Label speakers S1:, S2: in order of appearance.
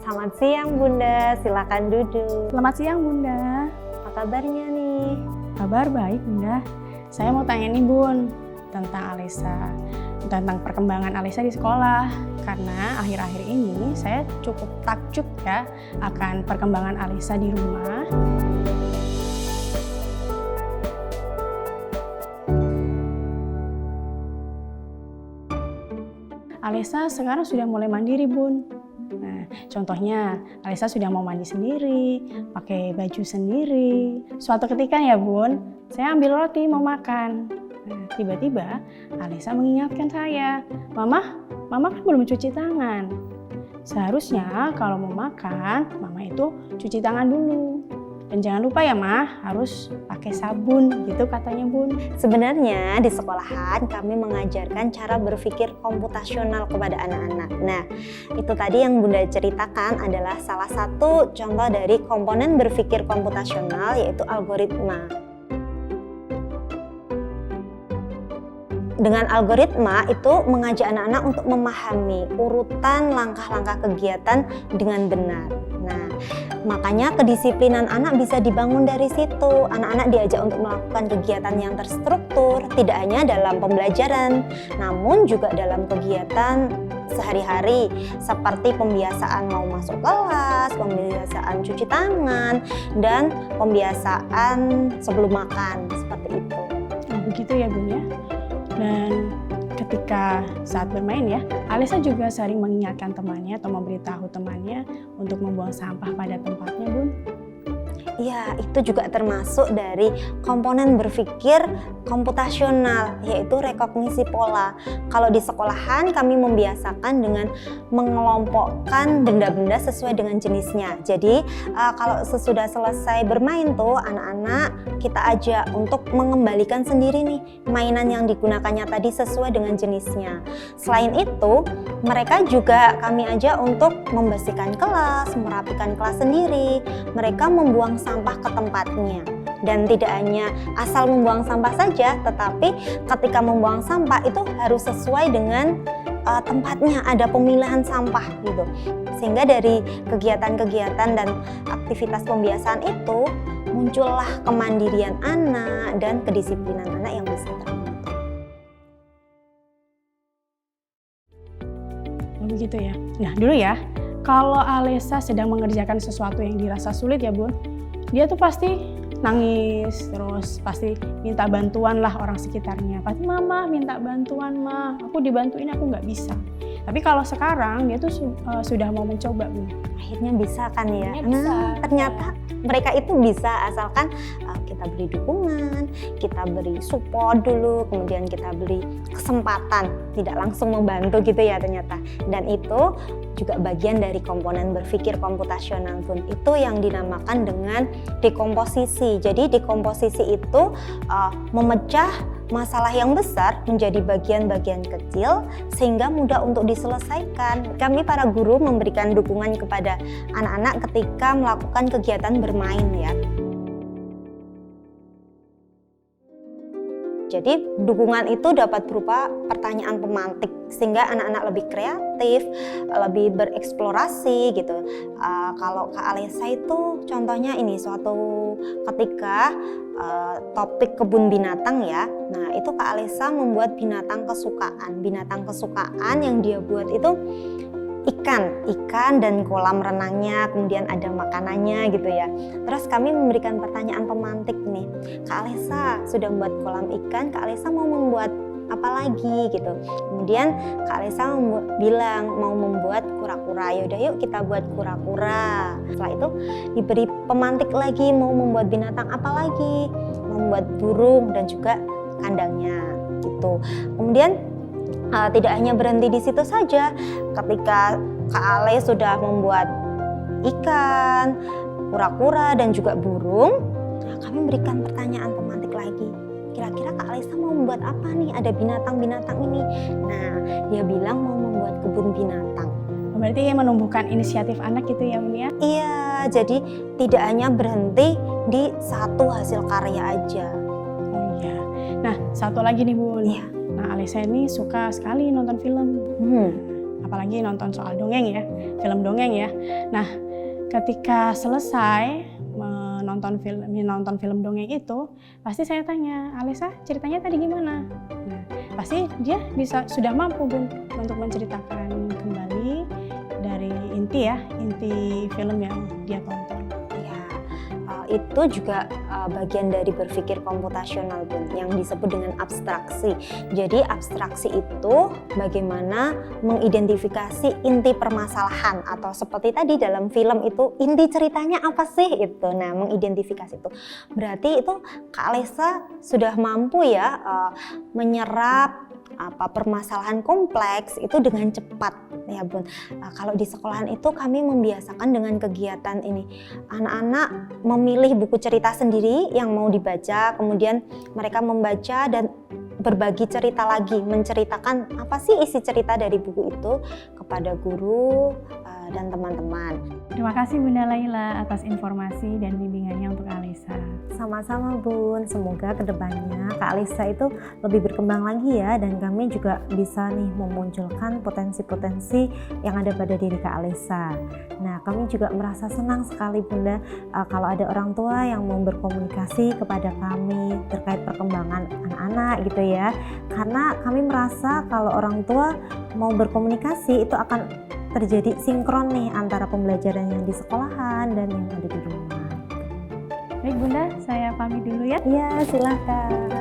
S1: Selamat siang Bunda, silakan duduk.
S2: Selamat siang Bunda.
S1: Apa kabarnya nih?
S2: Kabar baik Bunda. Saya mau tanya nih Bun, tentang Alisa, tentang perkembangan Alisa di sekolah. Karena akhir-akhir ini saya cukup takjub ya akan perkembangan Alisa di rumah. Alisa sekarang sudah mulai mandiri Bun. Nah, contohnya Alisa sudah mau mandi sendiri, pakai baju sendiri. Suatu ketika ya Bun, saya ambil roti mau makan. Nah, tiba-tiba Alisa mengingatkan saya, Mama kan belum cuci tangan. Seharusnya kalau mau makan, Mama itu cuci tangan dulu. Dan jangan lupa ya Ma, harus pakai sabun gitu katanya Bun.
S1: Sebenarnya di sekolahan kami mengajarkan cara berpikir komputasional kepada anak-anak. Nah, itu tadi yang Bunda ceritakan adalah salah satu contoh dari komponen berpikir komputasional, yaitu algoritma. Dengan algoritma itu mengajak anak-anak untuk memahami urutan langkah-langkah kegiatan dengan benar. Nah, makanya kedisiplinan anak bisa dibangun dari situ. Anak-anak diajak untuk melakukan kegiatan yang terstruktur, tidak hanya dalam pembelajaran, namun juga dalam kegiatan sehari-hari seperti pembiasaan mau masuk kelas, pembiasaan cuci tangan, dan pembiasaan sebelum makan, seperti itu.
S2: Nah, begitu ya Bun ya. Dan ketika saat bermain ya, Alisa juga sering mengingatkan temannya atau memberitahu temannya untuk membuang sampah pada tempatnya Bun.
S1: Ya, itu juga termasuk dari komponen berpikir komputasional, yaitu rekognisi pola. Kalau di sekolahan kami membiasakan dengan mengelompokkan benda-benda sesuai dengan jenisnya. Jadi kalau sesudah selesai bermain tuh anak-anak kita ajak untuk mengembalikan sendiri nih mainan yang digunakannya tadi sesuai dengan jenisnya. Selain itu, mereka juga kami ajak untuk membersihkan kelas, merapikan kelas sendiri. Mereka membuang sampah ke tempatnya. Dan tidak hanya asal membuang sampah saja, tetapi ketika membuang sampah itu harus sesuai dengan tempatnya, ada pemilahan sampah gitu. Sehingga dari kegiatan-kegiatan dan aktivitas pembiasaan itu muncullah kemandirian anak dan kedisiplinan anak yang bisa terbentuk.
S2: Begitu ya. Nah dulu ya, kalau Alisa sedang mengerjakan sesuatu yang dirasa sulit ya Bun, dia tuh pasti nangis, terus pasti minta bantuan lah orang sekitarnya. Pasti Mama minta bantuan Ma, aku dibantuin aku nggak bisa. Tapi kalau sekarang dia tuh sudah mau mencoba Bun.
S1: Akhirnya bisa kan ya?
S2: Akhirnya bisa.
S1: Nah, ternyata mereka itu bisa asalkan kita beri dukungan, kita beri support dulu, kemudian kita beri kesempatan, tidak langsung membantu gitu ya ternyata. Dan itu juga bagian dari komponen berpikir komputasional Bun. Itu yang dinamakan dengan dekomposisi. Jadi dekomposisi itu memecah masalah yang besar menjadi bagian-bagian kecil sehingga mudah untuk diselesaikan. Kami para guru memberikan dukungan kepada anak-anak ketika melakukan kegiatan bermain ya. Jadi dukungan itu dapat berupa pertanyaan pemantik sehingga anak-anak lebih kreatif, lebih bereksplorasi gitu. Kalau Kak Alisa itu contohnya ini suatu ketika topik kebun binatang ya. Nah itu Kak Alisa membuat binatang kesukaan. Binatang kesukaan yang dia buat itu ikan dan kolam renangnya, kemudian ada makanannya gitu ya. Terus kami memberikan pertanyaan pemantik nih, Kak Alisa sudah membuat kolam ikan, Kak Alisa mau membuat apa lagi gitu. Kemudian Kak Alisa bilang mau membuat kura-kura, yaudah yuk kita buat kura-kura. Setelah itu diberi pemantik lagi, mau membuat binatang apa lagi, mau membuat burung dan juga kandangnya gitu. Kemudian tidak hanya berhenti di situ saja, ketika Kak Ale sudah membuat ikan, kura-kura dan juga burung, kami berikan pertanyaan pemantik lagi. Kira-kira Kak Alisa mau membuat apa nih? Ada binatang-binatang ini. Nah, dia bilang mau membuat kebun binatang.
S2: Berarti menumbuhkan inisiatif anak gitu ya Bun ya?
S1: Iya, jadi tidak hanya berhenti di satu hasil karya aja.
S2: Oh iya. Nah, satu lagi nih Bun.
S1: Iya.
S2: Nah, Alisa ini suka sekali nonton film. apalagi nonton soal dongeng ya, film dongeng ya. Nah, ketika selesai menonton film dongeng itu, pasti saya tanya, Alisa ceritanya tadi gimana? Nah, pasti dia sudah mampu Bun untuk menceritakan kembali dari inti film yang dia tonton.
S1: Ya, itu juga bagian dari berpikir komputasional Bun, yang disebut dengan abstraksi. Jadi abstraksi itu bagaimana mengidentifikasi inti permasalahan, atau seperti tadi dalam film itu inti ceritanya apa sih itu. Nah, mengidentifikasi itu berarti itu Kak Alisa sudah mampu ya menyerap permasalahan kompleks itu dengan cepat ya Bun. Kalau di sekolahan itu kami membiasakan dengan kegiatan ini, anak-anak memilih buku cerita sendiri yang mau dibaca, kemudian mereka membaca dan berbagi cerita lagi, menceritakan apa sih isi cerita dari buku itu kepada guru dan teman-teman.
S2: Terima kasih Bunda Laila atas informasi dan bimbingannya untuk Alisa.
S1: Sama-sama Bun, semoga kedepannya Kak Alisa itu lebih berkembang lagi ya, dan kami juga bisa nih memunculkan potensi-potensi yang ada pada diri Kak Alisa. Nah, kami juga merasa senang sekali Bunda kalau ada orang tua yang mau berkomunikasi kepada kami terkait perkembangan anak-anak gitu ya. Karena kami merasa kalau orang tua mau berkomunikasi itu akan terjadi sinkron nih antara pembelajaran yang di sekolahan dan yang ada di rumah.
S2: Baik Bunda, saya pamit dulu ya.
S1: Iya, silakan.